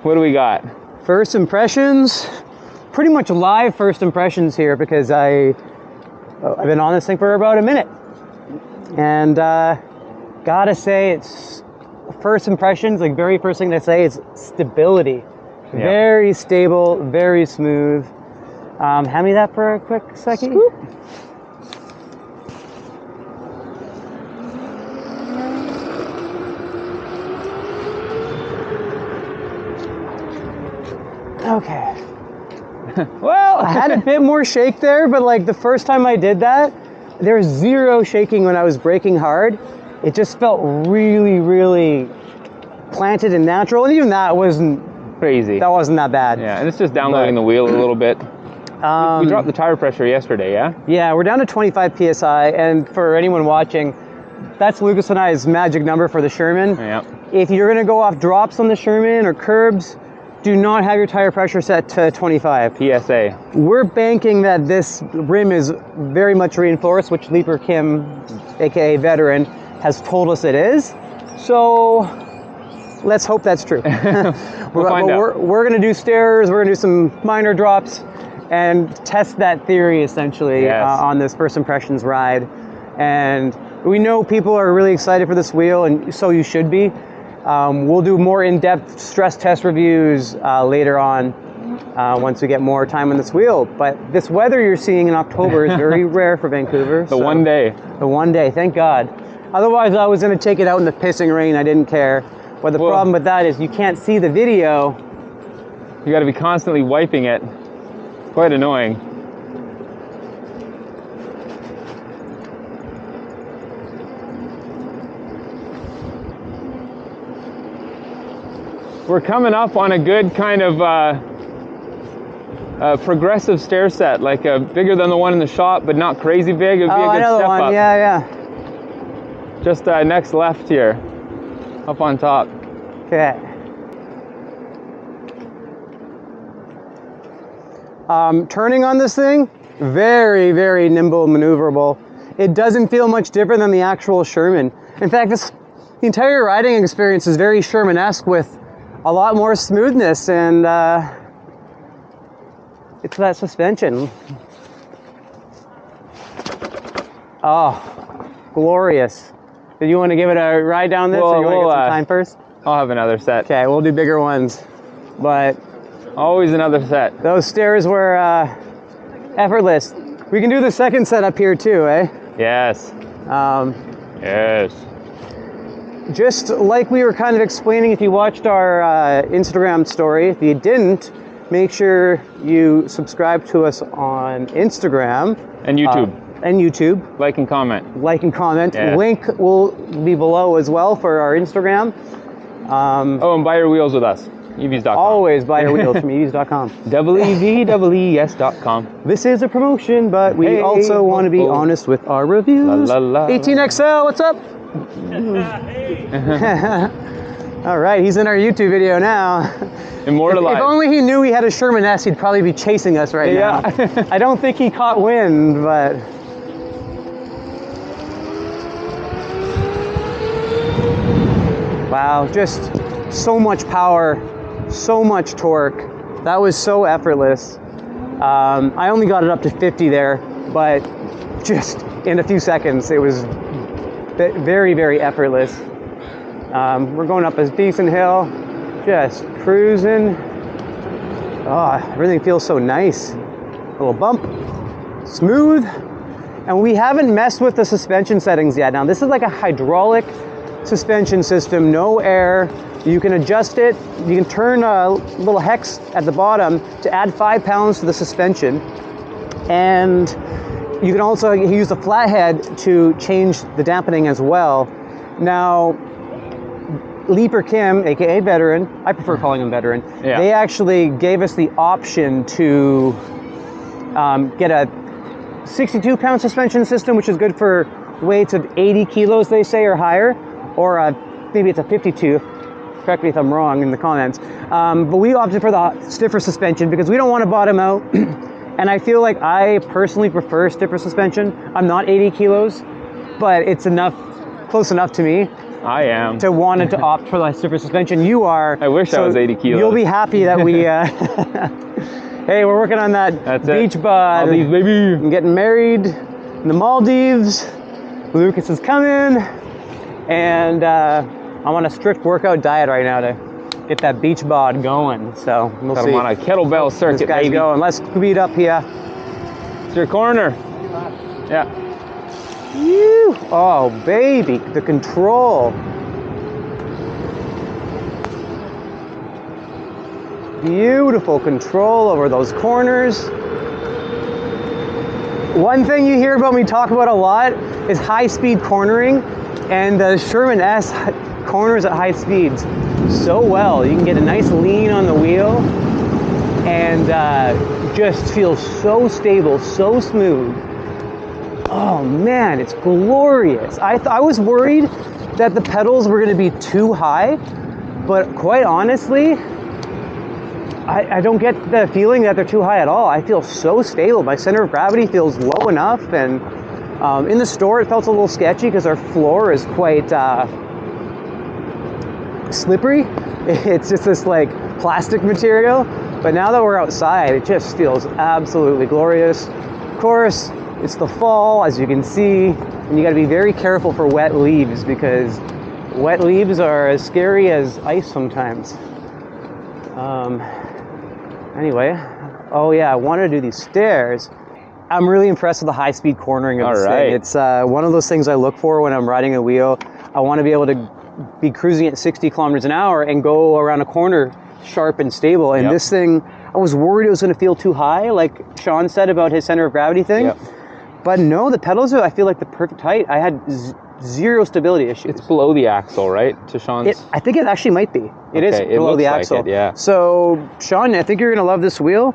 What do we got? First impressions, pretty much live first impressions here because I've been on this thing for about a minute. And gotta say, it's first impressions, like very first thing to say is stability. Yeah. Very stable, very smooth. Hand me that for a quick second. Swoop. Okay. Well, I had a bit more shake there, but like the first time I did that, there was zero shaking when I was braking hard. It just felt really, really planted and natural, and even that wasn't crazy. That wasn't that bad. Yeah, and it's just downloading the wheel a little bit. We dropped the tire pressure yesterday, yeah? Yeah, we're down to 25 PSI, and for anyone watching, that's Lukas and I's magic number for the Sherman. Yeah. If you're gonna go off drops on the Sherman or curbs, do not have your tire pressure set to 25 PSA. We're banking that this rim is very much reinforced, which Leaper Kim, aka Veteran, has told us it is. So let's hope that's true. We'll find out. We're going to do stairs, we're going to do some minor drops, and test that theory essentially on this first impressions ride. And we know people are really excited for this wheel, and so you should be. We'll do more in-depth stress test reviews later on once we get more time on this wheel. But this weather you're seeing in October is very rare for Vancouver. The one day. The one day, thank God. Otherwise, I was going to take it out in the pissing rain. I didn't care. But the problem with that is you can't see the video. You got to be constantly wiping it. Quite annoying. We're coming up on a good kind of progressive stair set, like bigger than the one in the shop, but not crazy big. It'd be a good step up. Yeah. Just next left here, up on top. Okay. Turning on this thing, very, very nimble, maneuverable. It doesn't feel much different than the actual Sherman. In fact, the entire riding experience is very Sherman-esque with a lot more smoothness, and it's that suspension. Oh, glorious. Did you want to give it a ride down this, or you want to get some time first? I'll have another set. Okay, we'll do bigger ones, but always another set. Those stairs were effortless. We can do the second set up here too, eh? Yes. Yes. Just like we were kind of explaining, if you watched our Instagram story, if you didn't, make sure you subscribe to us on Instagram. And YouTube. Like and comment. Like and comment. Yeah. Link will be below as well for our Instagram. And buy your wheels with us. eevees.com. Always buy your wheels from eevees.com. eevee.com. This is a promotion, but we also want to be honest with our reviews. 18XL, what's up? All right, he's in our YouTube video now. Immortalized. If only he knew we had a Sherman S, he'd probably be chasing us right now. I don't think he caught wind, but... Wow, just so much power, so much torque. That was so effortless. I only got it up to 50 there, but just in a few seconds, it was very, very effortless. We're going up a decent hill, just cruising. Oh, everything feels so nice. A little bump, smooth. And we haven't messed with the suspension settings yet. Now, this is like a hydraulic suspension system, no air. You can adjust it. You can turn a little hex at the bottom to add 5 pounds to the suspension. And you can also use the flathead to change the dampening as well. Now, Leaper Kim, aka Veteran, I prefer calling him Veteran, they actually gave us the option to get a 62-pound suspension system, which is good for weights of 80 kilos, they say, or higher, or maybe it's a 52. Correct me if I'm wrong in the comments. But we opted for the stiffer suspension because we don't want to bottom out. And I feel like I personally prefer stiffer suspension. I'm not 80 kilos, but it's enough, close enough to me. I am. to wanting to opt for the super suspension. You are. I wish I was 80 kilos. You'll be happy that we, hey, we're working on that beach bud. Maldives, baby. I'm getting married in the Maldives. Lukas is coming. And I'm on a strict workout diet right now to get that beach bod going. So we'll Got see. him on a kettlebell circuit, This guy's baby. going. Let's speed up here. It's your corner. Yeah. Whew. Oh, baby, the control. Beautiful control over those corners. One thing you hear about me talk about a lot is high-speed cornering, and the Sherman S corners at high speeds so well. You can get a nice lean on the wheel, and just feels so stable, so smooth. Oh man, it's glorious. I was worried that the pedals were going to be too high, but quite honestly, I don't get the feeling that they're too high at all. I feel so stable. My center of gravity feels low enough, and in the store it felt a little sketchy because our floor is quite slippery. It's just this like plastic material, but now that we're outside, it just feels absolutely glorious. Of course, it's the fall, as you can see, and you got to be very careful for wet leaves because wet leaves are as scary as ice sometimes. Anyway, oh yeah, I wanted to do these stairs. I'm really impressed with the high-speed cornering of this thing. It's one of those things I look for when I'm riding a wheel. I want to be able to be cruising at 60 kilometers an hour and go around a corner sharp and stable. And this thing, I was worried it was going to feel too high, like Sean said about his center of gravity thing. But no, the pedals are, I feel like, the perfect height. I had zero stability issues. It's below the axle, right? To Sean's. I think it actually might be. It is below the axle. Like it, yeah. So, Sean, I think you're going to love this wheel.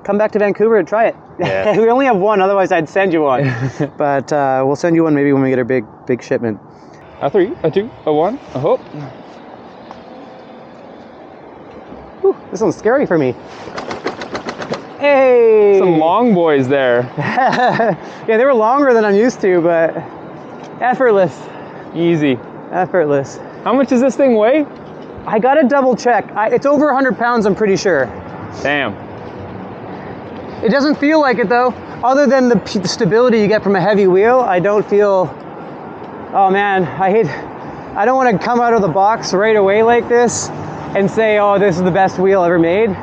Come back to Vancouver and try it. Yeah. We only have one, otherwise I'd send you one. But we'll send you one maybe when we get our big shipment. A 3, a 2, a 1, a hope. Whew, this one's scary for me. Hey! Some long boys there. Yeah, they were longer than I'm used to, but effortless. Easy. Effortless. How much does this thing weigh? I gotta double check. It's over 100 pounds, I'm pretty sure. Damn. It doesn't feel like it though. Other than the stability you get from a heavy wheel, I don't feel, oh man, I don't want to come out of the box right away like this and say, oh, this is the best wheel ever made.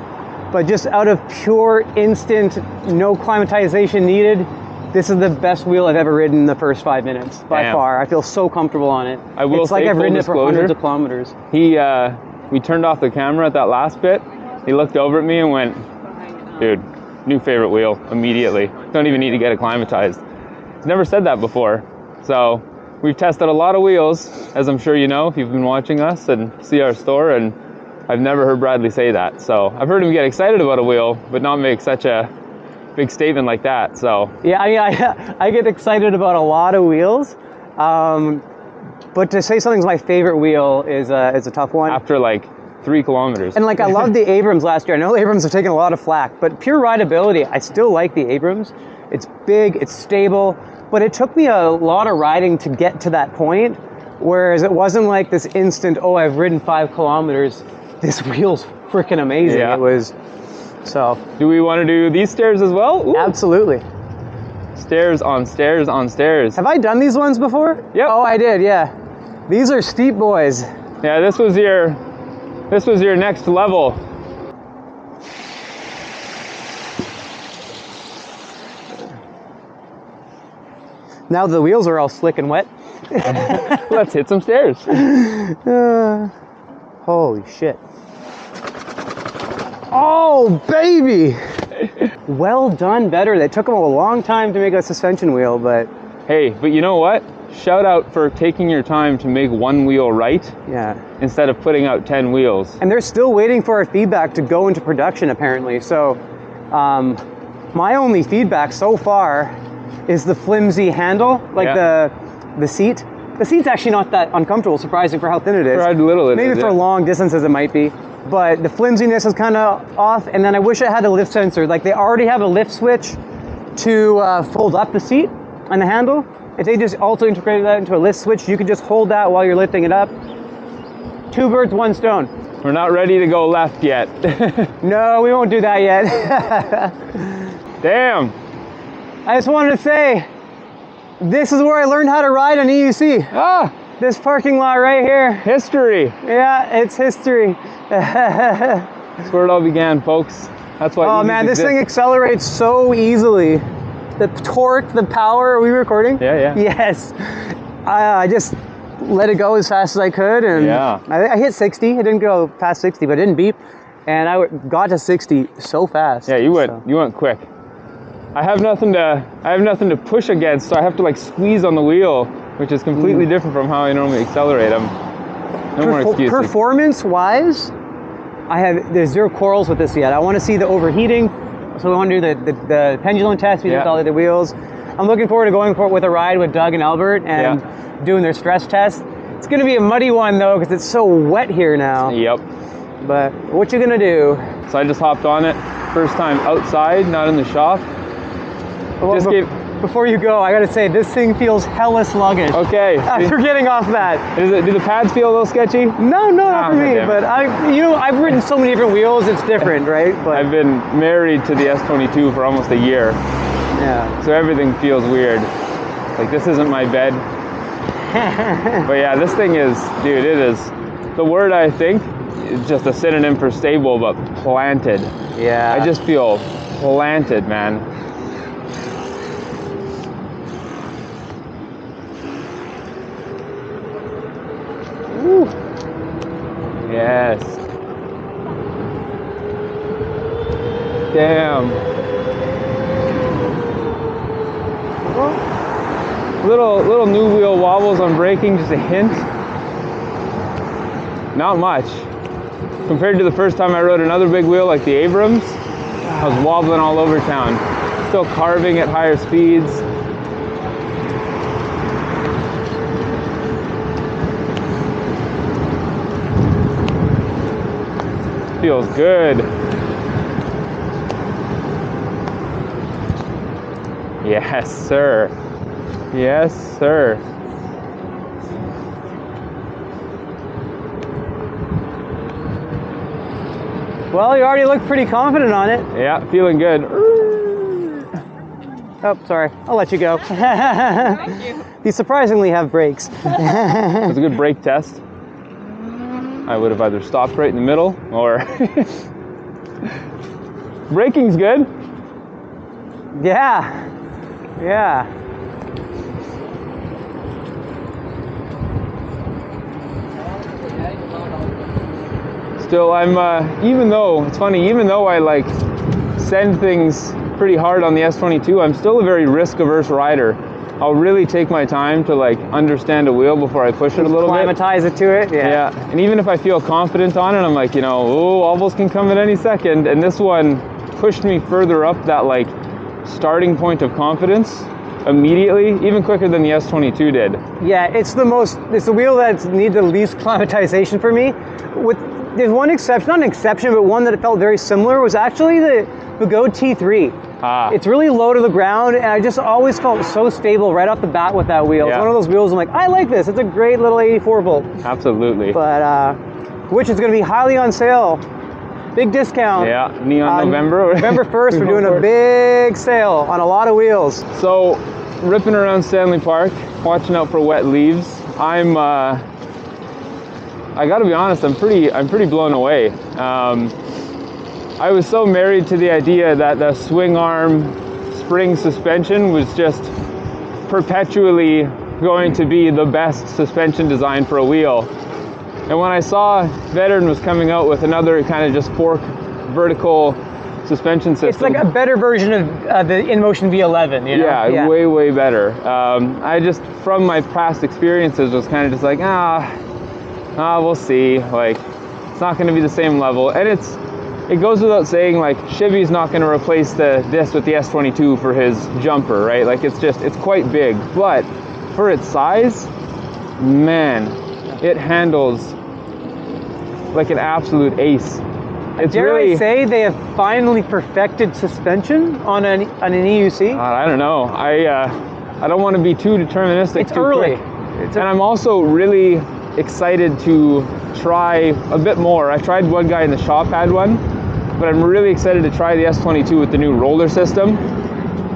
But just out of pure instant, no climatization needed, this is the best wheel I've ever ridden in the first 5 minutes, by far. I feel so comfortable on it. I will it's like say, I've ridden it for hundreds disclosure, of kilometers. We turned off the camera at that last bit. He looked over at me and went, dude, new favorite wheel immediately. Don't even need to get acclimatized. He's never said that before. So we've tested a lot of wheels, as I'm sure you know if you've been watching us and see our store, and I've never heard Bradley say that. So I've heard him get excited about a wheel, but not make such a big statement like that. So yeah, I mean, I get excited about a lot of wheels, but to say something's my favorite wheel is a tough one. After like 3 kilometers. And like I loved the Abrams last year. I know the Abrams have taken a lot of flack, but pure rideability, I still like the Abrams. It's big, it's stable, but it took me a lot of riding to get to that point. Whereas it wasn't like this instant, oh, I've ridden 5 kilometers. This wheel's freaking amazing. Yeah. It was, so. Do we want to do these stairs as well? Ooh. Absolutely. Stairs on stairs on stairs. Have I done these ones before? Yep. Oh, I did, yeah. These are steep boys. Yeah, this was your next level. Now the wheels are all slick and wet. Let's hit some stairs. Holy shit. Oh, baby! Well done, Veteran. It took them a long time to make a suspension wheel, but... Hey, but you know what? Shout out for taking your time to make one wheel right. Yeah. Instead of putting out 10 wheels. And they're still waiting for our feedback to go into production, apparently. So, my only feedback so far is the flimsy handle, like the seat. The seat's actually not that uncomfortable, surprising for how thin it is. For how little it is. Maybe for long distances it might be. But the flimsiness is kind of off, and then I wish I had a lift sensor. Like they already have a lift switch to fold up the seat and the handle, if they just also integrated that into a lift switch, you can just hold that while you're lifting it up. 2 birds, 1 stone. We're not ready to go left yet. No, we won't do that yet. Damn. I just wanted to say, this is where I learned how to ride an EUC. Ah, This parking lot right here. history. Yeah, it's history. That's where it all began, folks. That's why. Oh man, this thing accelerates so easily. The torque, the power. Are we recording? Yeah, yeah. Yes. I just let it go as fast as I could, and Yeah. I hit 60. It didn't go past 60, but it didn't beep, and I got to 60 so fast. Yeah, you went quick. I have nothing to push against, so I have to like squeeze on the wheel, which is completely different from how I normally accelerate. No more excuses. Performance-wise, there's 0 quarrels with this yet. I want to see the overheating, so we want to do the pendulum test. We did all the other wheels. I'm looking forward to going for it with a ride with Doug and Albert and doing their stress test. It's going to be a muddy one though because it's so wet here now. Yep. But what you gonna do? So I just hopped on it. First time outside, not in the shop. Well, before you go, I gotta say this thing feels hella sluggish. Okay. After getting off that. Do the pads feel a little sketchy? No, not for me. But I've ridden so many different wheels. It's different, right? But I've been married to the S22 for almost a year. Yeah. So everything feels weird. Like this isn't my bed. But yeah, this thing is, dude, it is. The word I think is just a synonym for stable, but planted. Yeah. I just feel planted, man. Woo. Yes. Damn. Little new wheel wobbles on braking, just a hint. Not much. Compared to the first time I rode another big wheel like the Abrams, I was wobbling all over town. Still carving at higher speeds. Feels good. Yes, sir. Yes, sir. Well, you already look pretty confident on it. Yeah, feeling good. Oh, sorry. I'll let you go. Thank you. You surprisingly have brakes. It was a good brake test. I would have either stopped right in the middle or... Braking's good. Yeah. Yeah. Still, I'm, even though I like send things pretty hard on the S22, I'm still a very risk-averse rider. I'll really take my time to like understand a wheel before I push it a little bit. Climatize it to it, Yeah, and even if I feel confident on it, I'm like, wobbles can come at any second. And this one pushed me further up that like starting point of confidence immediately, even quicker than the S22 did. Yeah, it's the wheel that needs the least climatization for me. There's one exception, not an exception, but one that felt very similar was actually the Go T3. It's really low to the ground, and I just always felt so stable right off the bat with that wheel. It's one of those wheels I'm like, I like this. It's a great little 84 volt. Absolutely. But which is going to be highly on sale. Big discount. Yeah, Neon November. November 1st, we're doing a big sale on a lot of wheels. So, ripping around Stanley Park, watching out for wet leaves. I gotta be honest, I'm pretty blown away. I was so married to the idea that the swing arm spring suspension was just perpetually going to be the best suspension design for a wheel. And when I saw Veteran was coming out with another kind of just fork vertical suspension system. It's like a better version of the InMotion V11, you know? Yeah, way better. I just, from my past experiences, was kind of just like, we'll see. Like, it's not going to be the same level. And it goes without saying, like, Chivy's not going to replace this with the S22 for his jumper, right? Like, it's quite big. But for its size, man, it handles like an absolute ace. Dare I say they have finally perfected suspension on an EUC? I don't know. I don't want to be too deterministic. It's too early. quick. And I'm also really excited to try a bit more. I tried one guy in the shop had one, but I'm really excited to try the S22 with the new roller system,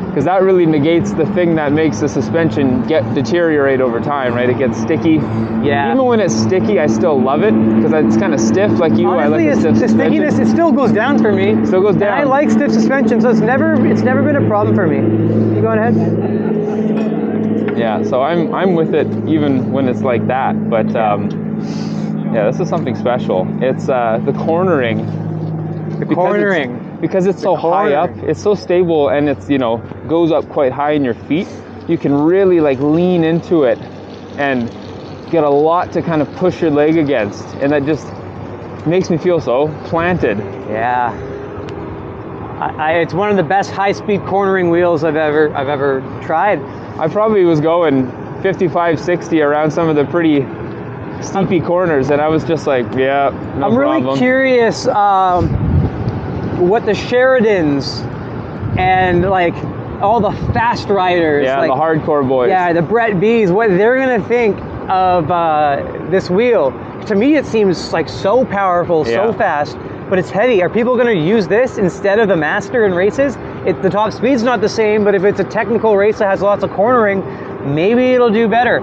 because that really negates the thing that makes the suspension deteriorate over time, right? It gets sticky. Yeah. Even when it's sticky, I still love it because it's kind of stiff, like you. Honestly, I like the stiff the stickiness, it still goes down for me. Still goes down. And I like stiff suspension, so it's never been a problem for me. You going ahead? Yeah, so I'm with it even when it's like that. But yeah, this is something special. It's the cornering. Because it's so high up, it's so stable, and it's, you know, goes up quite high in your feet. You can really like lean into it and get a lot to kind of push your leg against, and that just makes me feel so planted. Yeah. It's one of the best high-speed cornering wheels I've ever tried. I probably was going 55, 60 around some of the pretty steepy corners, and I was just like, yeah, no problem. I'm really curious what the Sheridans and like all the fast riders, yeah, like, the hardcore boys, yeah, the Brett B's, what they're gonna think of this wheel. To me, it seems like so powerful, so fast, but it's heavy. Are people gonna use this instead of the Master in races? The top speed's not the same, but if it's a technical race that has lots of cornering, maybe it'll do better.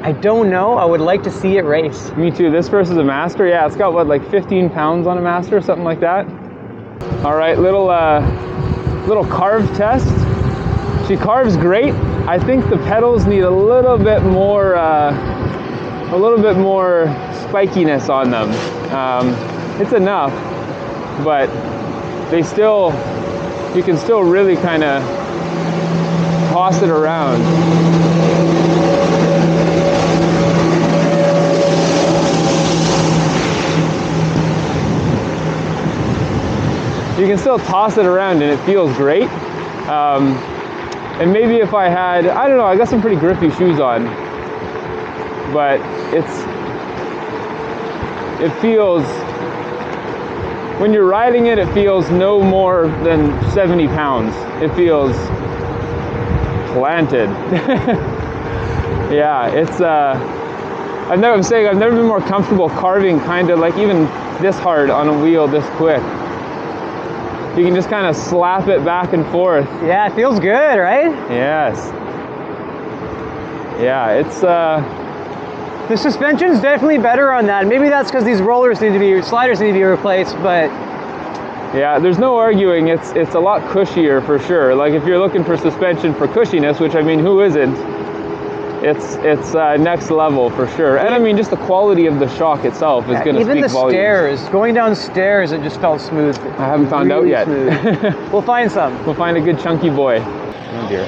I don't know. I would like to see it race. Me too. This versus a Master, yeah, it's got what, like 15 pounds on a Master, something like that. All right, little carve test. She carves great. I think the pedals need a little bit more spikiness on them. It's enough, but you can still really kind of toss it around. You can still toss it around and it feels great. And maybe if I had, I don't know, I got some pretty grippy shoes on, but it feels, when you're riding it, it feels no more than 70 pounds. It feels planted. Yeah, it's, I've never been more comfortable carving kind of like even this hard on a wheel this quick. You can just kind of slap it back and forth. Yeah, it feels good, right? Yes. Yeah, it's the suspension's definitely better on that. Maybe that's because these sliders need to be replaced, but yeah, there's no arguing. It's a lot cushier for sure. Like if you're looking for suspension for cushiness, which I mean, who isn't? It's next level for sure. And I mean, just the quality of the shock itself is going to speak volumes. Even the stairs, going down stairs, it just felt smooth. I haven't found out yet. We'll find some. We'll find a good chunky boy. Oh dear.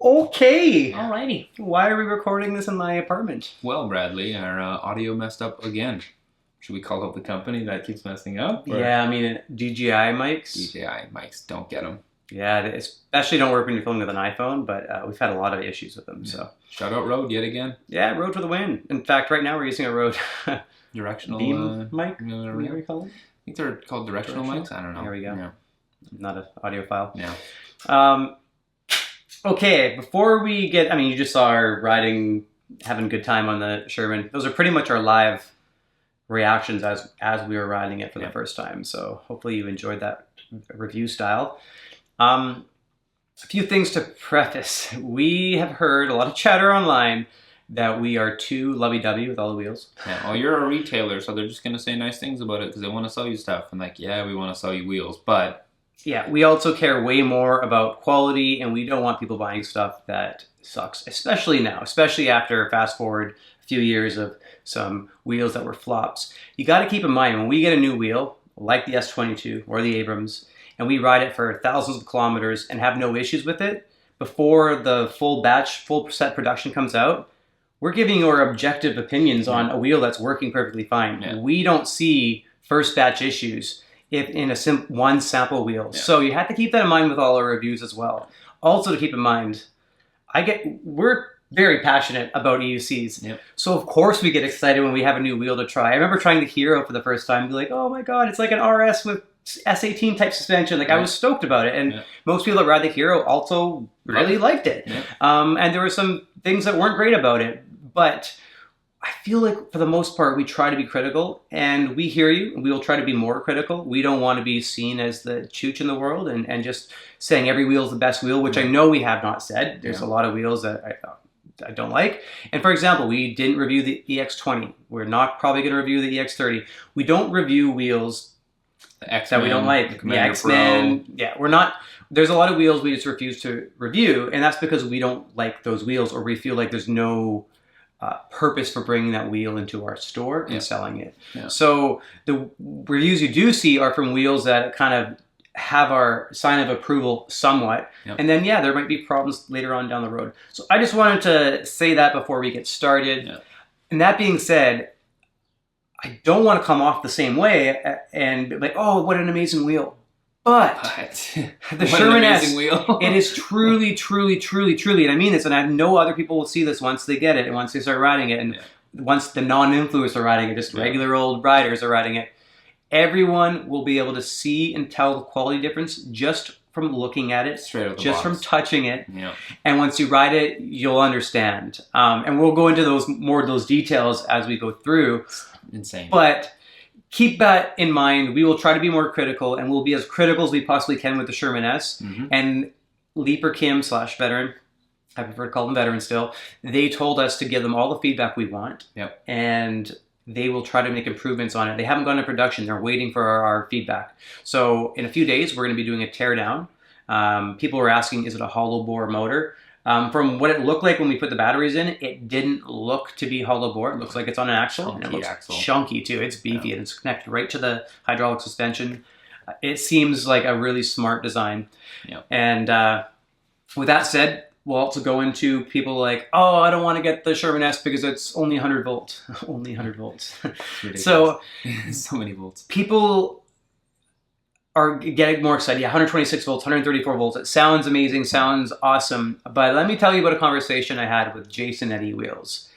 Okay. Alrighty. Why are we recording this in my apartment? Well, Bradley, our audio messed up again. Should we call up the company that keeps messing up? Or? Yeah, I mean, DJI mics. DJI mics, don't get them. Yeah, they especially don't work when you're filming with an iPhone, but we've had a lot of issues with them. So Shout out Rode yet again. Yeah, Rode for the win. In fact, right now we're using a Rode directional beam mic. What do we call it? I think they're called directional mics. I don't know. There we go. Yeah. Not an audiophile. Yeah. Okay, before we get, I mean, you just saw our riding, having a good time on the Sherman. Those are pretty much our live reactions as we were riding it for the first time. So hopefully you enjoyed that review style. A few things to preface. We have heard a lot of chatter online that we are too lovey-dovey with all the wheels. Yeah, well, you're a retailer, so they're just going to say nice things about it because they want to sell you stuff. And like, yeah, we want to sell you wheels, but... Yeah, we also care way more about quality, and we don't want people buying stuff that sucks, especially now, especially after fast forward a few years of some wheels that were flops. You got to keep in mind, when we get a new wheel, like the S22 or the Abrams, and we ride it for thousands of kilometers and have no issues with it, before the full set production comes out, we're giving our objective opinions on a wheel that's working perfectly fine. Yeah. We don't see first batch issues in one sample wheel. Yeah. So you have to keep that in mind with all our reviews as well. Also to keep in mind, we're very passionate about EUCs. Yep. So of course we get excited when we have a new wheel to try. I remember trying the Hero for the first time and be like, oh my God, it's like an RS with S18 type suspension. Like I was stoked about it. And most people that ride the Hero also really liked it. And there were some things that weren't great about it. But I feel like for the most part, we try to be critical, and we hear you, and we will try to be more critical. We don't want to be seen as the chooch in the world and just saying every wheel is the best wheel, which I know we have not said. There's a lot of wheels that I don't like. And for example, we didn't review the EX20. We're not probably going to review the EX30. We don't review wheels that we don't like. The X-Men. Yeah, we're not. There's a lot of wheels we just refuse to review, and that's because we don't like those wheels, or we feel like there's no purpose for bringing that wheel into our store and selling it. So the reviews you do see are from wheels that kind of have our sign of approval somewhat. And then, there might be problems later on down the road. So I just wanted to say that before we get started. And that being said, I don't want to come off the same way and be like, oh, what an amazing wheel. But the Sherman-S, it is truly, truly, truly, truly, and I mean this, and I know other people will see this once they get it and once they start riding it, and once the non-influencers are riding it, just regular old riders are riding it, everyone will be able to see and tell the quality difference just from looking at it, just from touching it. And once you ride it, you'll understand. And we'll go into more of those details as we go through. It's insane. But keep that in mind. We will try to be more critical, and we'll be as critical as we possibly can with the Sherman-S. And Leaper Kim / Veteran, I prefer to call them Veteran still, they told us to give them all the feedback we want. And they will try to make improvements on it. They haven't gone to production. They're waiting for our feedback. So in a few days, we're going to be doing a teardown. People were asking, is it a hollow bore motor? From what it looked like when we put the batteries in, it didn't look to be hollow bore. It looks like it's on an axle. And it looks chunky too. It's beefy and it's connected right to the hydraulic suspension. It seems like a really smart design. And with that said, we'll also go into people like, oh, I don't want to get the Sherman-S because it's only 100 volts. Only 100 volts. So many volts. People are getting more excited. 126 volts, 134 volts. It sounds amazing, sounds awesome. But let me tell you about a conversation I had with Jason at eWheels.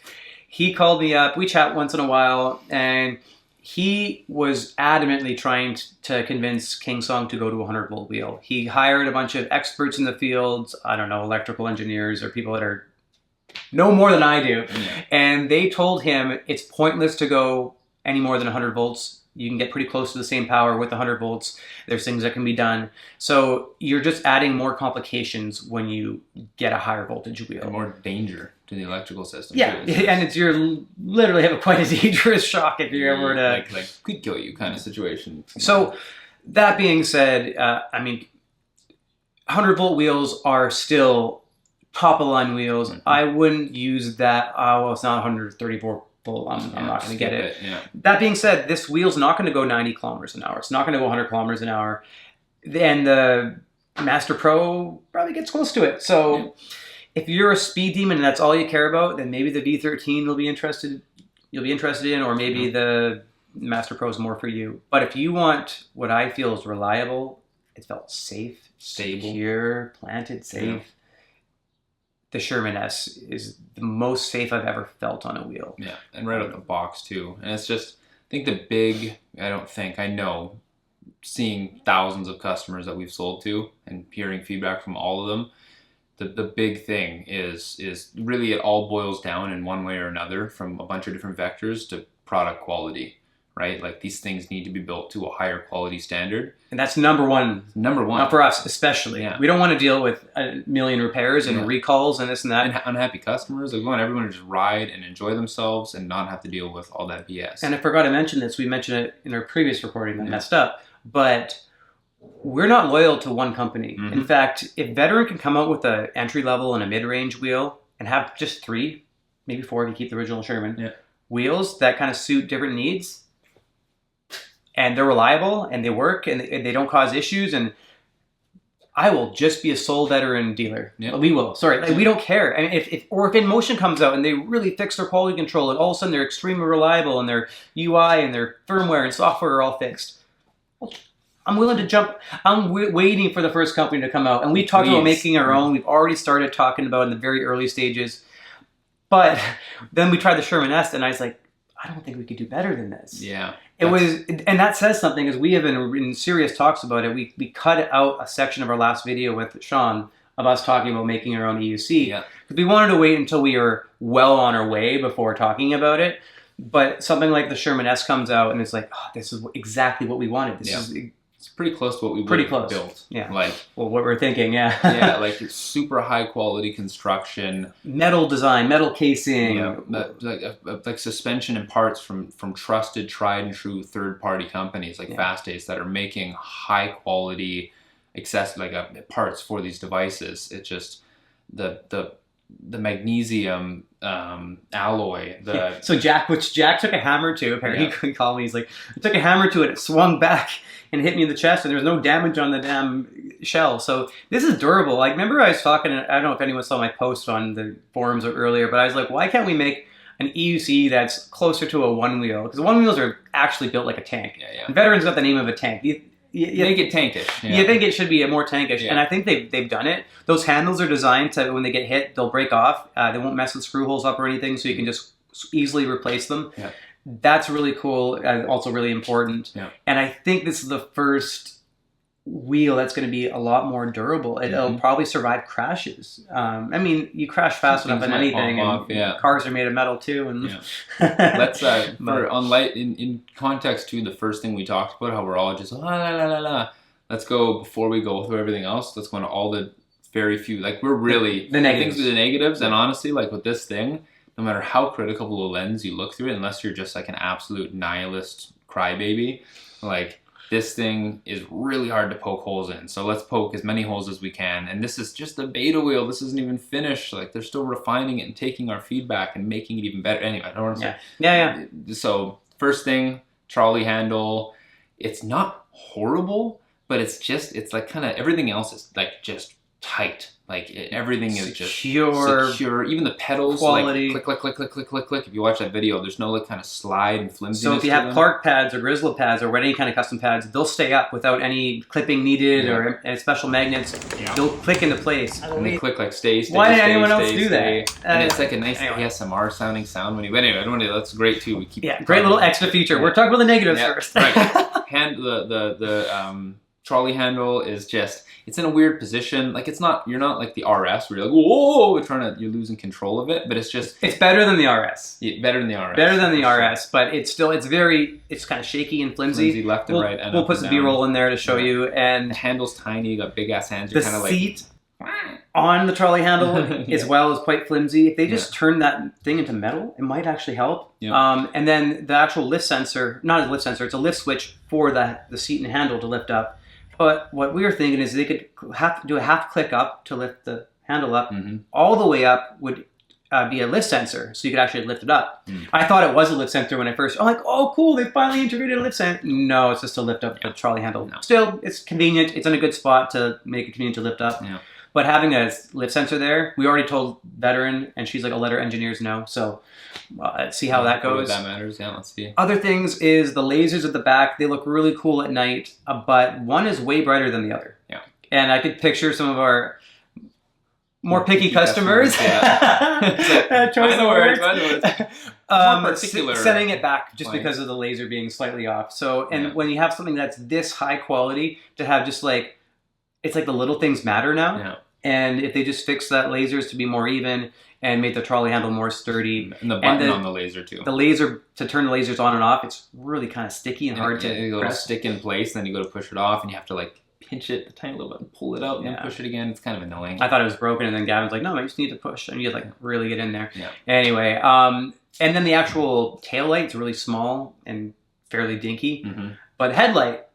He called me up. We chat once in a while, and he was adamantly trying to convince Kingsong to go to a 100-volt wheel. He hired a bunch of experts in the field, I don't know, electrical engineers or people that know more than I do. And they told him it's pointless to go any more than 100 volts. You can get pretty close to the same power with 100 volts. There's things that can be done. So you're just adding more complications when you get a higher voltage wheel. And more danger to the electrical system. And you're literally have quite a dangerous shock if you're ever to... Like could kill you kind of situation. So that being said, I mean, 100-volt wheels are still top-of-the-line wheels. I wouldn't use that, well, it's not 134 I'm not going to get it. That being said, this wheel's not going to go 90 kilometers an hour. It's not going to go 100 kilometers an hour. And the Master Pro probably gets close to it. So if you're a speed demon and that's all you care about, then maybe the V13 you'll be interested in, or maybe the Master Pro is more for you. But if you want what I feel is reliable, it felt safe, stable, secure, planted safe. The Sherman-S is the most safe I've ever felt on a wheel. And right out the box too. And it's just, I know, seeing thousands of customers that we've sold to and hearing feedback from all of them, the big thing is really it all boils down in one way or another from a bunch of different vectors to product quality. Right? Like these things need to be built to a higher quality standard. And that's number one. Not for us, especially. We don't want to deal with a million repairs and recalls and this and that. And unhappy customers. Like, we want everyone to just ride and enjoy themselves and not have to deal with all that BS. And I forgot to mention this. We mentioned it in our previous recording that messed up. But we're not loyal to one company. In fact, if Veteran can come out with an entry level and a mid-range wheel and have just 3, maybe 4 if you keep the original Sherman, wheels that kind of suit different needs, and they're reliable, and they work, and they don't cause issues, and I will just be a sole Veteran dealer. We will. We don't care. I mean, if InMotion comes out and they really fix their quality control, and all of a sudden they're extremely reliable, and their UI and their firmware and software are all fixed, I'm willing to jump. I'm waiting for the first company to come out. And we talked about making our own. We've already started talking about in the very early stages. But then we tried the Sherman S, and I was like, I don't think we could do better than this. Yeah. It was, and that says something, as we have been in serious talks about it. We cut out a section of our last video with Sean of us talking about making our own EUC. Yeah. Because we wanted to wait until we were well on our way before talking about it. But something like the Sherman S comes out, and it's like, oh, this is exactly what we wanted. This is it's pretty close to what we built. Yeah. Like, well, what we're thinking, yeah. yeah, like it's super high quality construction. Metal design, metal casing. Yeah, like suspension and parts from trusted, tried and true third party companies like Fast-Ace that are making high quality parts for these devices. It's just the magnesium alloy. So Jack took a hammer to. Apparently, he called me. He's like, I took a hammer to it. It swung back and hit me in the chest, and there was no damage on the damn shell. So this is durable. Like, remember I was talking. I don't know if anyone saw my post on the forums earlier, but I was like, why can't we make an EUC that's closer to a one wheel? Because one wheels are actually built like a tank. Yeah. Veteran's got the name of a tank. You make it tankish. Yeah. You think it should be more tankish, and I think they've done it. Those handles are designed to, when they get hit, they'll break off. They won't mess with screw holes up or anything, so you can just easily replace them. Yeah. That's really cool, and also really important. Yeah. And I think this is the first wheel that's going to be a lot more durable. It'll probably survive crashes. I mean, you crash fast enough in anything, and cars are made of metal too. And let's in context too. The first thing we talked about, how we're all just la. Let's go, before we go through everything else. Let's go into all the very few. Like, we're really the negatives. Things with the negatives, and honestly, like with this thing, no matter how critical of a lens you look through it, unless you're just like an absolute nihilist crybaby, like, this thing is really hard to poke holes in. So let's poke as many holes as we can. And this is just a beta wheel. This isn't even finished. Like, they're still refining it and taking our feedback and making it even better. Anyway, I don't want to say. Yeah. So first thing, trolley handle. It's not horrible, but it's like kind of everything else is like just tight. Like, everything is just secure. Even the pedals, quality. Like, click. If you watch that video, there's no like kind of slide and flimsiness. So if you have Clark pads or Grizzly pads or any kind of custom pads, they'll stay up without any clipping needed or special magnets. They'll click into place. And they click like stay. Why did anyone else do that? And it's like a nice ASMR sounding sound when you. Anyway, I don't want to. That's great too. We keep great little extra feature. We're talking about the negatives first. Right. The trolley handle is just, it's in a weird position. Like, you're not like the RS where you're like, whoa, you're losing control of it, but it's just. It's better than the RS. Better than the RS. Better than the RS, but it's kind of shaky and flimsy. Left and right. And we'll put some B-roll in there to show you. And the handle's tiny, you got big ass hands. You're kind of like. The seat on the trolley handle as well is quite flimsy. If they just turn that thing into metal, it might actually help. Yeah. And then the actual lift sensor, not a lift sensor, it's a lift switch for the seat and handle to lift up. But what we were thinking is they could do a half click up to lift the handle up. Mm-hmm. All the way up would be a lift sensor, so you could actually lift it up. I thought it was a lift sensor when I first. I'm like, oh, cool! They finally integrated a lift sensor. No, it's just to lift up the trolley handle. No. Still, it's convenient. It's in a good spot to make it convenient to lift up. Yeah. But having a lift sensor there, we already told Veteran, and she's like, I'll let our engineers know. So let's see how that goes. That matters, yeah, let's see. Other things is the lasers at the back. They look really cool at night, but one is way brighter than the other. Yeah. And I could picture some of our more picky customers. Choice of words. Setting it back just because of the laser being slightly off. So, and when you have something that's this high quality, to have just like, it's like the little things matter now. Yeah. And if they just fix that lasers to be more even and make the trolley handle more sturdy. And the button on the laser too. The laser, to turn the lasers on and off, it's really kind of sticky and hard to it'll press. stick in place, and then you go to push it off, and you have to like pinch it, the tiny little button, pull it out, and then push it again. It's kind of annoying. I thought it was broken, and then Gavin's like, no, I just need to push. And you like really get in there. Yeah. Anyway, and then the actual tail light's really small and fairly dinky. Mm-hmm. But headlight,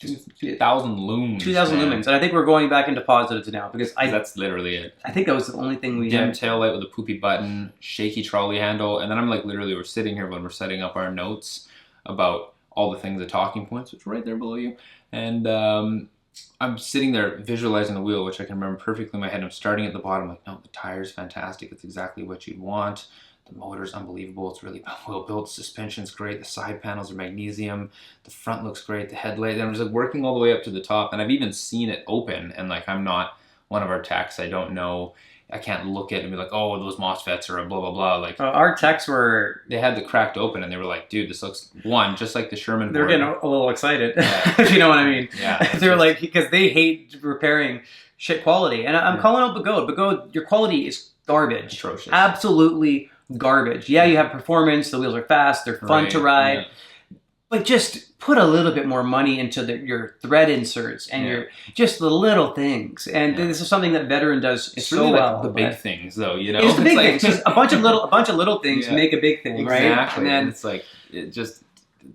2,000 lumens. 2,000 lumens. And I think we're going back into positives now because that's literally it. I think that was the only thing we Dim did. tail light with a poopy button, shaky trolley handle, and then I'm like literally we're sitting here when we're setting up our notes about all the things, the talking points, which are right there below you, and I'm sitting there visualizing the wheel, which I can remember perfectly in my head. I'm starting at the bottom, like, no, the tire's fantastic. It's exactly what you'd want. The motor's unbelievable. It's really well built. Suspension's great. The side panels are magnesium. The front looks great. The headlight. And I'm just like working all the way up to the top. And I've even seen it open. And like, I'm not one of our techs. I don't know. I can't look at it and be like, oh, those MOSFETs are a blah, blah, blah. Like, our techs were... They had the cracked open and they were like, dude, this looks, one, just like the Sherman They were board. getting a little excited, if you know what I mean. Yeah. They were like, because they hate repairing shit quality. And I'm calling out Begode. Begode, your quality is garbage. Atrocious. Absolutely garbage. Yeah, you have performance. The wheels are fast. They're fun to ride. Yeah. But just put a little bit more money into your thread inserts and your just the little things. And this is something that Veteran does It's so really like well. the big things, though, you know? It's the big like, things. Just a bunch of little things make a big thing, right? Exactly. And then it's like, it just,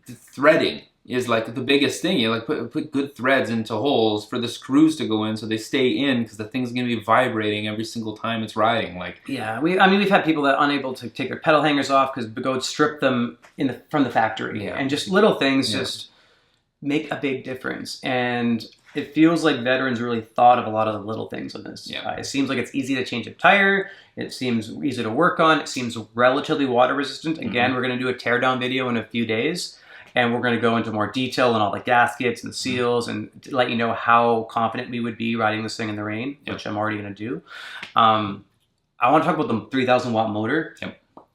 the threading is like the biggest thing. You like put good threads into holes for the screws to go in so they stay in, because the thing's going to be vibrating every single time it's riding. Like, yeah, we've had people that are unable to take their pedal hangers off because Begode stripped them from the factory, and just little things just make a big difference. And it feels like Veterans really thought of a lot of the little things on this. It seems like it's easy to change a tire. It seems easy to work on. It seems relatively water resistant. Again, we're going to do a teardown video in a few days. And we're going to go into more detail on all the gaskets and the seals and let you know how confident we would be riding this thing in the rain, which I'm already going to do. I want to talk about the 3,000 watt motor,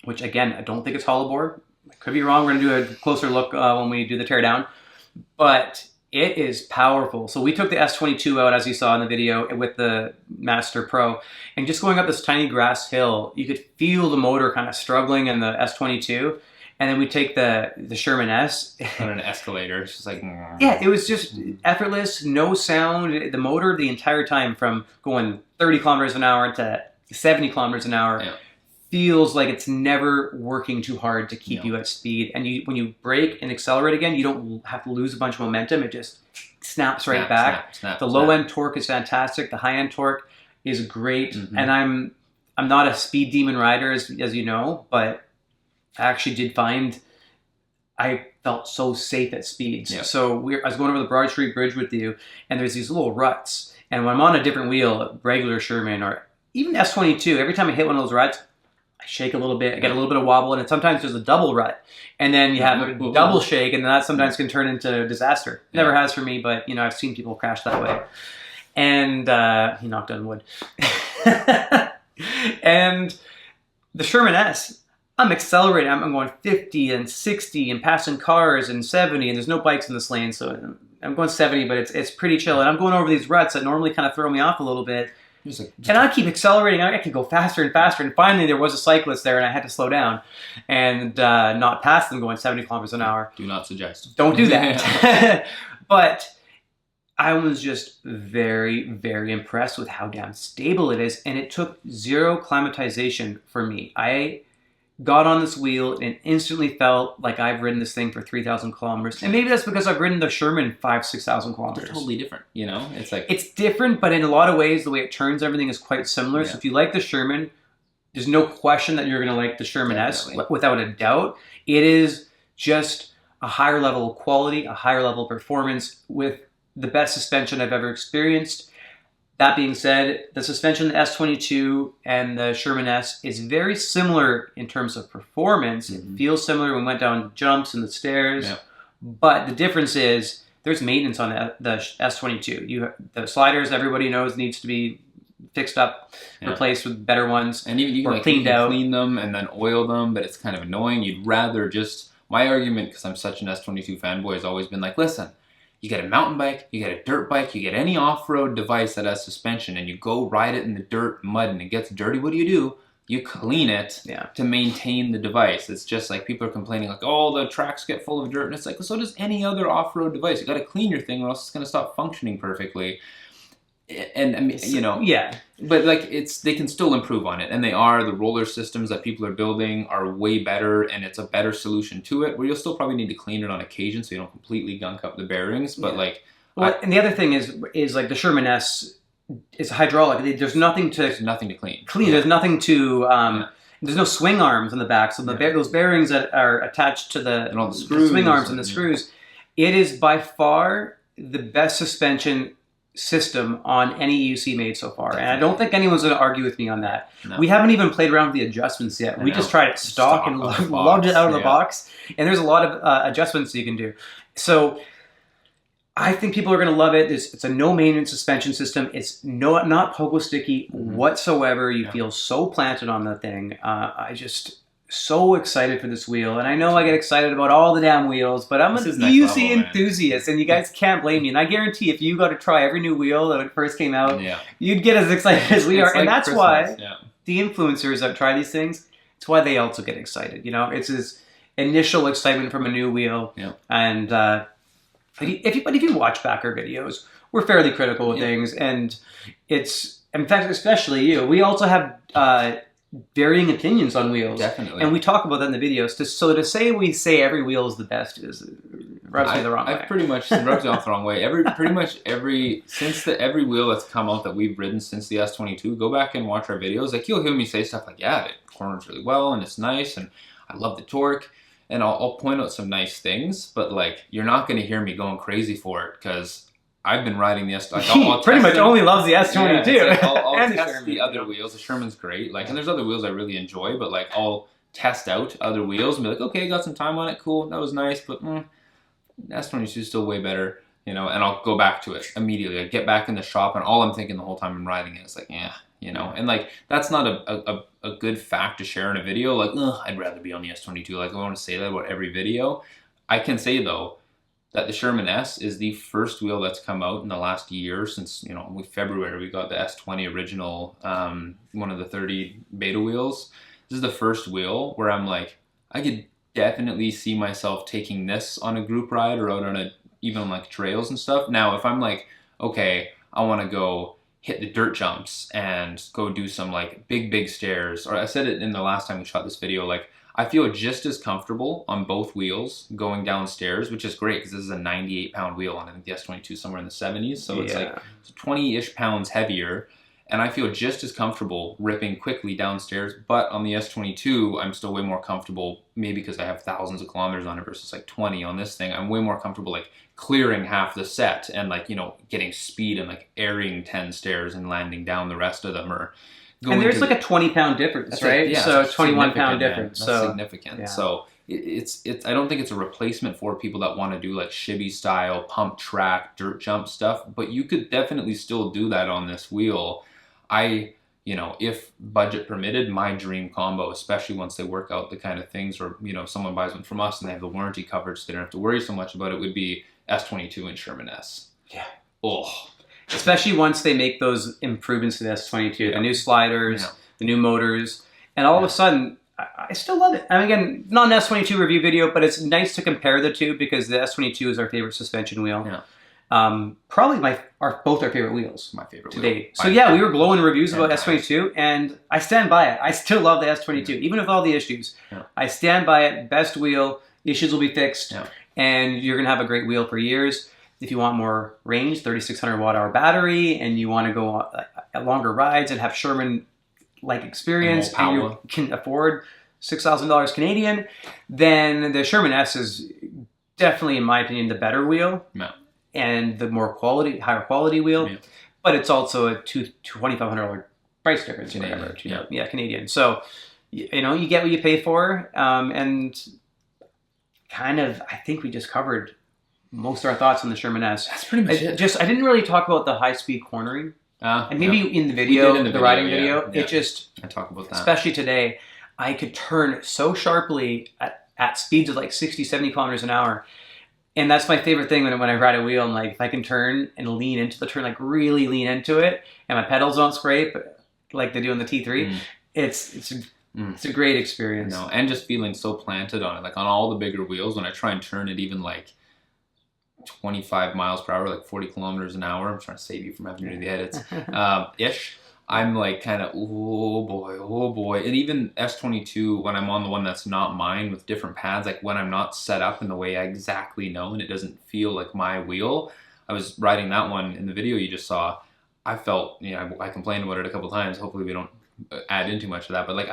which again, I don't think it's hollow bore. I could be wrong. We're going to do a closer look when we do the teardown. But it is powerful. So we took the S22 out, as you saw in the video, with the Master Pro. And just going up this tiny grass hill, you could feel the motor kind of struggling in the S22. And then we take the Sherman S. on an escalator. It's just like... Yeah, it was just effortless, no sound. The motor the entire time from going 30 kilometers an hour to 70 kilometers an hour feels like it's never working too hard to keep you at speed. And when you brake and accelerate again, you don't have to lose a bunch of momentum. It just snaps right back. The low-end torque is fantastic. The high-end torque is great. And I'm not a speed demon rider, as you know, but... I actually did find I felt so safe at speeds. So I was going over the Broad Street Bridge with you, and there's these little ruts. And when I'm on a different wheel, regular Sherman or even S22, every time I hit one of those ruts, I shake a little bit. I get a little bit of wobble, and sometimes there's a double rut. And then you have a double shake, and that sometimes can turn into disaster. Never has for me, but I've seen people crash that way. And he knocked on wood. And the Sherman S, I'm accelerating. I'm going 50 and 60 and passing cars and 70, and there's no bikes in this lane, so I'm going 70, but it's pretty chill. And I'm going over these ruts that normally kind of throw me off a little bit. And I keep accelerating. I could go faster and faster. And finally, there was a cyclist there, and I had to slow down and not pass them going 70 kilometers an hour. Do not suggest. Don't do that. But I was just very, very impressed with how damn stable it is. And it took zero climatization for me. I got on this wheel and instantly felt like I've ridden this thing for 3,000 kilometers. And maybe that's because I've ridden the Sherman 6,000 kilometers. They're totally different, you know? It's like... It's different, but in a lot of ways, the way it turns everything is quite similar. So if you like the Sherman, there's no question that you're going to like the Sherman S, without a doubt. It is just a higher level of quality, a higher level of performance with the best suspension I've ever experienced. That being said, the suspension, the S22 and the Sherman S is very similar in terms of performance. It feels similar when we went down the jumps and the stairs. But the difference is there's maintenance on the S22. The sliders, everybody knows, needs to be fixed up, replaced with better ones, and even you can, cleaned out. Clean them and then oil them, but it's kind of annoying. You'd rather just... My argument, because I'm such an S22 fanboy, has always been like, listen, you get a mountain bike, you get a dirt bike, you get any off-road device that has suspension, and you go ride it in the dirt, mud, and it gets dirty. What do? You clean it to maintain the device. It's just like people are complaining like, oh, the tracks get full of dirt. And it's like, well, so does any other off-road device. You got to clean your thing or else it's going to stop functioning perfectly. And I mean, you know, but like they can still improve on it, and they are. The roller systems that people are building are way better, and it's a better solution to it. Where you'll still probably need to clean it on occasion so you don't completely gunk up the bearings. But like, and the other thing is like the Sherman S is hydraulic. There's nothing to clean. There's nothing to. There's no swing arms on the back, so those bearings that are attached to the screws, swing arms and the screws. It is by far the best suspension system on any EUC made so far, and I don't think anyone's going to argue with me on that. No. We haven't even played around with the adjustments yet. We just tried it stock and loved it out of the box, and there's a lot of adjustments you can do. So I think people are going to love it. It's a no maintenance suspension system. It's not pogo sticky whatsoever. You feel so planted on the thing. I just so excited for this wheel, and I know I get excited about all the damn wheels, but I'm an EUC enthusiast, and you guys can't blame me. And I guarantee if you got to try every new wheel that it first came out, you'd get as excited as we are. And that's why the influencers that try these things, it's why they also get excited. You know, it's this initial excitement from a new wheel. And if you watch back our videos, we're fairly critical of things, and it's, in fact, especially you. We also have varying opinions on wheels. Definitely. And we talk about that in the videos. So to say we say every wheel is the best rubs me the wrong way. I've pretty much rubs me off the wrong way. Every wheel that's come out that we've ridden since the S22, go back and watch our videos. Like, you'll hear me say stuff like, yeah, it corners really well and it's nice and I love the torque. And I'll point out some nice things, but like, you're not going to hear me going crazy for it because I've been riding the S. Like, I'll pretty much only loves the S22. Yeah, I'll test the other wheels. The Sherman's great. Like, and there's other wheels I really enjoy, but like, I'll test out other wheels and be like, okay, got some time on it, cool, that was nice, but S22 is still way better, you know. And I'll go back to it immediately. I get back in the shop, and all I'm thinking the whole time I'm riding it is like, yeah, you know. And like, that's not a good fact to share in a video. Like, I'd rather be on the S22. Like, I want to say that about every video. I can say though that the Sherman S is the first wheel that's come out in the last year since, you know, February we got the S20 original, one of the 30 beta wheels. This is the first wheel where I'm like, I could definitely see myself taking this on a group ride or out on even like trails and stuff. Now, if I'm like, okay, I want to go hit the dirt jumps and go do some like big stairs, or I said it in the last time we shot this video, like, I feel just as comfortable on both wheels going downstairs, which is great because this is a 98-pound wheel, and I think the S22 is somewhere in the 70s, so it's like 20-ish pounds heavier, and I feel just as comfortable ripping quickly downstairs. But on the S22, I'm still way more comfortable, maybe because I have thousands of kilometers on it versus like 20 on this thing. I'm way more comfortable like clearing half the set and like, you know, getting speed and like airing 10 stairs and landing down the rest of them, or and there's like a 20-pound difference, right? Yeah, so 21-pound difference. That's significant. So it's I don't think it's a replacement for people that want to do like shibby style pump track dirt jump stuff, but you could definitely still do that on this wheel. You know, if budget permitted, my dream combo, especially once they work out the kind of things, or, you know, if someone buys one from us and they have the warranty coverage, so they don't have to worry so much about it, would be S22 and Sherman S. Yeah. Oh. Especially once they make those improvements to the S22, the new sliders, the new motors, and all of a sudden, I still love it. And again, not an S22 review video, but it's nice to compare the two because the S22 is our favorite suspension wheel. Yeah. Probably both our favorite wheels. My favorite to date. So yeah, we were glowing reviews about S22, and I stand by it. I still love the S22, even with all the issues. Yeah. I stand by it. Best wheel. Issues will be fixed, and you're gonna have a great wheel for years. If you want more range, 3,600 watt-hour battery, and you want to go on longer rides and have Sherman-like experience, and you can afford $6,000 Canadian, then the Sherman S is definitely, in my opinion, the better wheel. Yeah. And the higher quality wheel, but it's also a $2,500 price difference. Canadian. Yeah, Canadian. So, you know, you get what you pay for, and kind of, I think we just covered most of our thoughts on the Sherman S. That's pretty much it. I didn't really talk about the high-speed cornering, and maybe in the video, the riding video, it just, I talk about that. Especially today, I could turn so sharply at speeds of like 60, 70 kilometers an hour. And that's my favorite thing when I ride a wheel. I'm like, if I can turn and lean into the turn, like really lean into it, and my pedals don't scrape like they do on the T3, it's a great experience. No, and just feeling so planted on it, like on all the bigger wheels, when I try and turn it even like 25 miles per hour, like 40 kilometers an hour. I'm trying to save you from having to do the edits. Ish. I'm like kind of, oh boy. And even S22, when I'm on the one that's not mine with different pads, like when I'm not set up in the way I exactly know and it doesn't feel like my wheel. I was riding that one in the video you just saw. I felt, you know, I complained about it a couple times. Hopefully we don't add in too much of that. But like,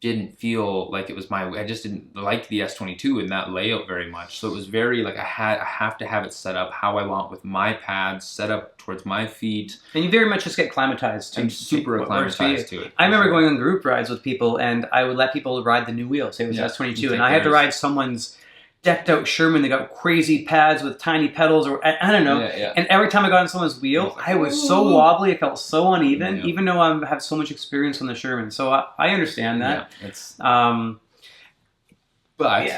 didn't feel like it was I just didn't like the S22 in that layout very much. So it was very like I have to have it set up how I want with my pads set up towards my feet. And you very much just get acclimatized to I'm super acclimatized to it. I remember going on group rides with people, and I would let people ride the new wheel. Say it was S22, and I had to ride someone's decked out Sherman. They got crazy pads with tiny pedals, or I don't know. And every time I got on someone's wheel, I was so wobbly. I felt so uneven, even though I have so much experience on the Sherman. So I understand that. Yeah, it's but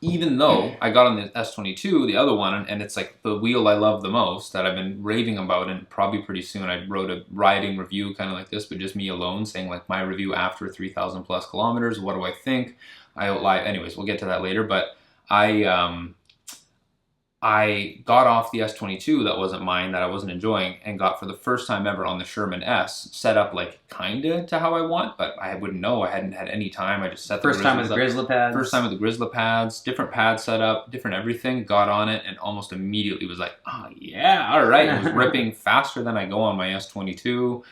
even though I got on the S22, the other one, and it's like the wheel I love the most that I've been raving about, and probably pretty soon I wrote a riding review kind of like this, but just me alone saying like my review after 3,000 plus kilometers. What do I think? Anyways, we'll get to that later, but I got off the S22 that wasn't mine, that I wasn't enjoying, and got for the first time ever on the Sherman S, set up like kinda to how I want, but I wouldn't know. I hadn't had any time. I just set the first time with the Grizzly pads. First time with the Grizzly pads, different pad setup, different everything. Got on it and almost immediately was like, oh yeah, all right. It was ripping faster than I go on my S22,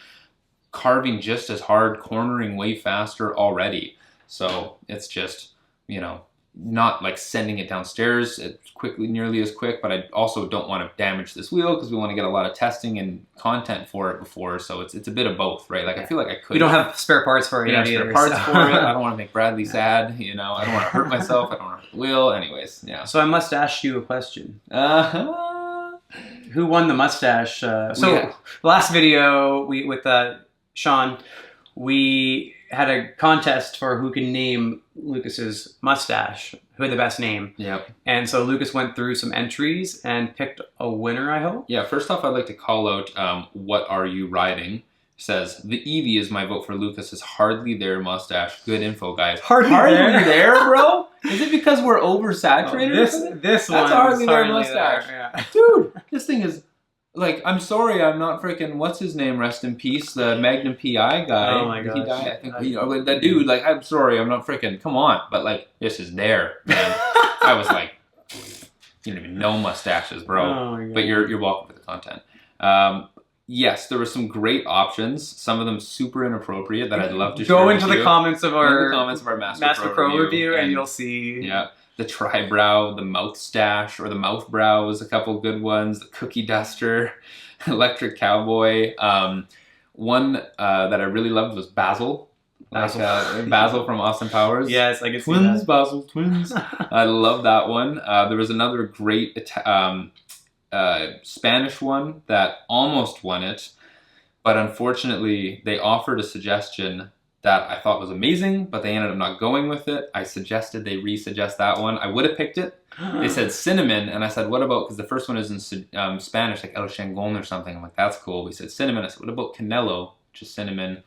carving just as hard, cornering way faster already. So it's just, you know, not like sending it downstairs nearly as quick, but I also don't want to damage this wheel because we want to get a lot of testing and content for it before. So it's a bit of both, right? Like I feel like I could. We don't have spare parts for it. Spare parts for it. I don't want to make Bradley sad. You know, I don't want to hurt myself. I don't want to hurt the wheel. Anyways, yeah. So I must ask you a question. Who won the mustache? Last video with Sean, we had a contest for who can name Lukas's mustache, who had the best name. Yep. And so Lukas went through some entries and picked a winner, I hope. Yeah, first off, I'd like to call out What Are You Riding? Says, the eevee is my vote for Lukas's hardly there mustache. Good info, guys. Hardly there, bro? Is it because we're oversaturated? This That's one. Hardly there mustache. Yeah. Dude, this thing is... Like, I'm sorry, I'm not freaking, what's his name, rest in peace, the Magnum PI guy. Oh my gosh. He died, I think, you know, like, that dude, like, I'm sorry, I'm not freaking, come on. But, like, this is there, man. I was like, you don't even know mustaches, bro. Oh my God. But you're welcome for the content. Yes, there were some great options, some of them super inappropriate that I'd love to share Go with into you. the comments of our Master Pro review and you'll see. Yeah. The tri-brow, the mouth stash, or the mouth brow was a couple good ones. The cookie duster, electric cowboy. One that I really loved was Basil. Basil from Austin Powers. Yes, I can see Twins, that. Basil, twins. I love that one. There was another great Spanish one that almost won it, but unfortunately they offered a suggestion that I thought was amazing, but they ended up not going with it. I suggested they re-suggest that one. I would have picked it. They said cinnamon, and I said, what about, because the first one is in Spanish, like El Chingon or something. I'm like, that's cool. We said cinnamon. I said, what about canelo, which is cinnamon?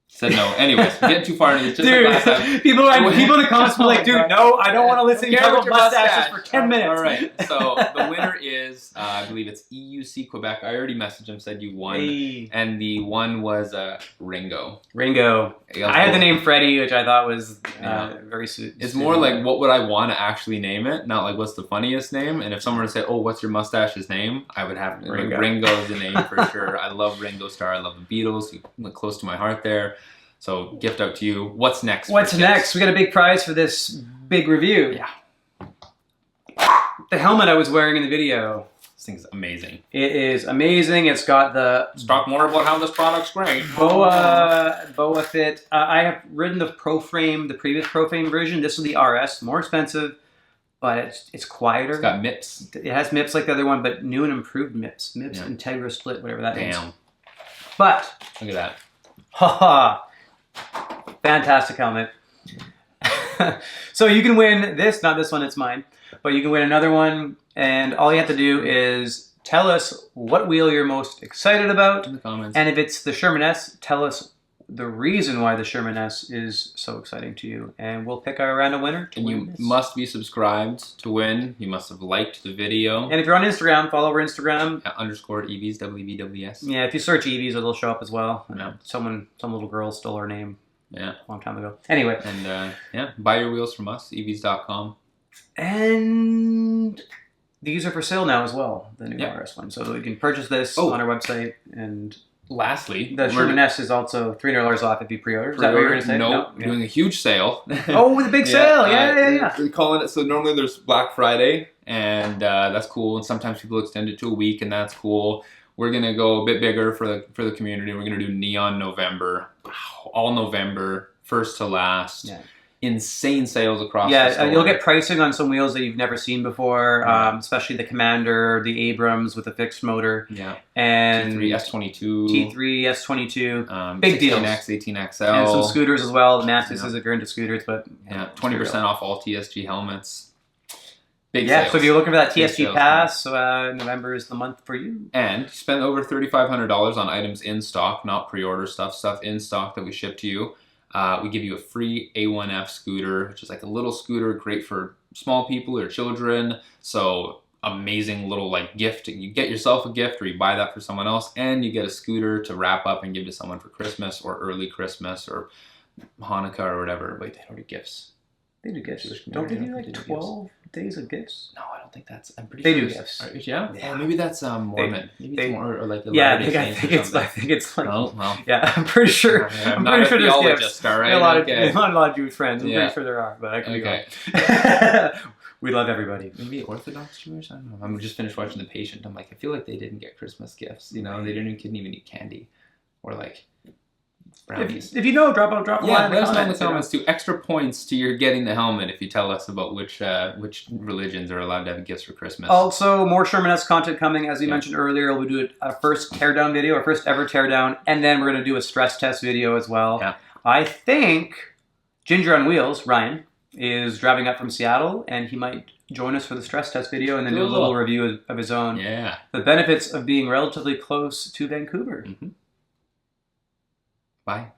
Said no. Anyways, getting too far into this. Just Dude, like last time. people in the comments were like, dude, no, I don't want to listen to you talk about mustaches for 10 minutes. All right. So the winner is, I believe it's EUC Quebec. I already messaged him, said you won. Hey. And the one was Ringo. Ringo. I had the name Freddie, which I thought was very suitable. It's more like, what would I want to actually name it? Not like, what's the funniest name? And if someone were to say, oh, what's your mustache's name? I would have Ringo. Like, Ringo's the name for sure. I love Ringo Starr. I love the Beatles. You went close to my heart there. So, gift out to you. What's next? What's next? We got a big prize for this big review. Yeah. The helmet I was wearing in the video. This thing's amazing. It is amazing. It's got the... Let's talk more about how this product's great. BOA fit. I have ridden the Pro Frame, the previous Pro Frame version. This is the RS. More expensive, but it's quieter. It's got MIPS. It has MIPS like the other one, but new and improved MIPS. MIPS Integra Split, whatever that means. Damn. But... Look at that. Haha. Fantastic helmet. So you can win this, not this one, it's mine, but you can win another one, and all you have to do is tell us what wheel you're most excited about in the comments. And if it's the Sherman S, tell us the reason why the Sherman S is so exciting to you, and we'll pick our random winner to and win you this. must be subscribed to win. You must have liked the video. And if you're on Instagram, follow our Instagram. _eevees, WVWS. Yeah, if you search eevees, it'll show up as well. Yeah. Some little girl stole our name. Yeah. A long time ago. Anyway. And buy your wheels from us, eevees.com. And these are for sale now as well, the new RS one. So you can purchase this on our website, and lastly, The Sherman S is also $300 off if you pre-order. Is that what you're going to say? No, we're doing a huge sale. Oh, the big sale. Yeah. We're calling it, so normally there's Black Friday, and that's cool. And sometimes people extend it to a week, and that's cool. We're going to go a bit bigger for the community. We're going to do Neon November. Wow, all November, first to last. Yeah. Insane sales across the store. You'll get pricing on some wheels that you've never seen before, especially the Commander, the Abrams with a fixed motor. Yeah. And T3 S22. T3 S22. Big deals. 18X, 18XL. And some scooters as well. The Mantis is a grand to scooters, but 20% off all TSG helmets. Big yeah, sales. So if you're looking for that TSG pass, November is the month for you. And spend over $3,500 on items in stock, not pre-order stuff in stock that we ship to you. We give you a free A1F scooter, which is like a little scooter, great for small people or children. So amazing little like gift. You get yourself a gift or you buy that for someone else, and you get a scooter to wrap up and give to someone for Christmas or early Christmas or Hanukkah or whatever. Wait, they don't do gifts. They do gifts. Don't they do like 12 days of gifts? No, I don't think that's. I'm pretty sure they do gifts. Yeah? Oh, maybe that's Mormon. Maybe it's more or like the I think it's like. Oh, well. Yeah, I'm pretty sure. I'm pretty sure there's gifts. All right, a lot of Jewish friends. I'm pretty sure there are, but I could be wrong. We love everybody. Maybe Orthodox Jewish. I don't know. I'm just finished watching The Patient. I'm like, I feel like they didn't get Christmas gifts. You know, they couldn't even eat candy, or like. If you know, drop a line. Let us know in the comments too. Extra points to your getting the helmet if you tell us about which religions are allowed to have gifts for Christmas. Also, more Sherman S content coming, as we mentioned earlier. We'll do our first teardown video, our first ever teardown, and then we're going to do a stress test video as well. Yeah. I think Ginger on Wheels, Ryan, is driving up from Seattle, and he might join us for the stress test video and then do a little review of his own. Yeah. The benefits of being relatively close to Vancouver. Mm-hmm. Bye.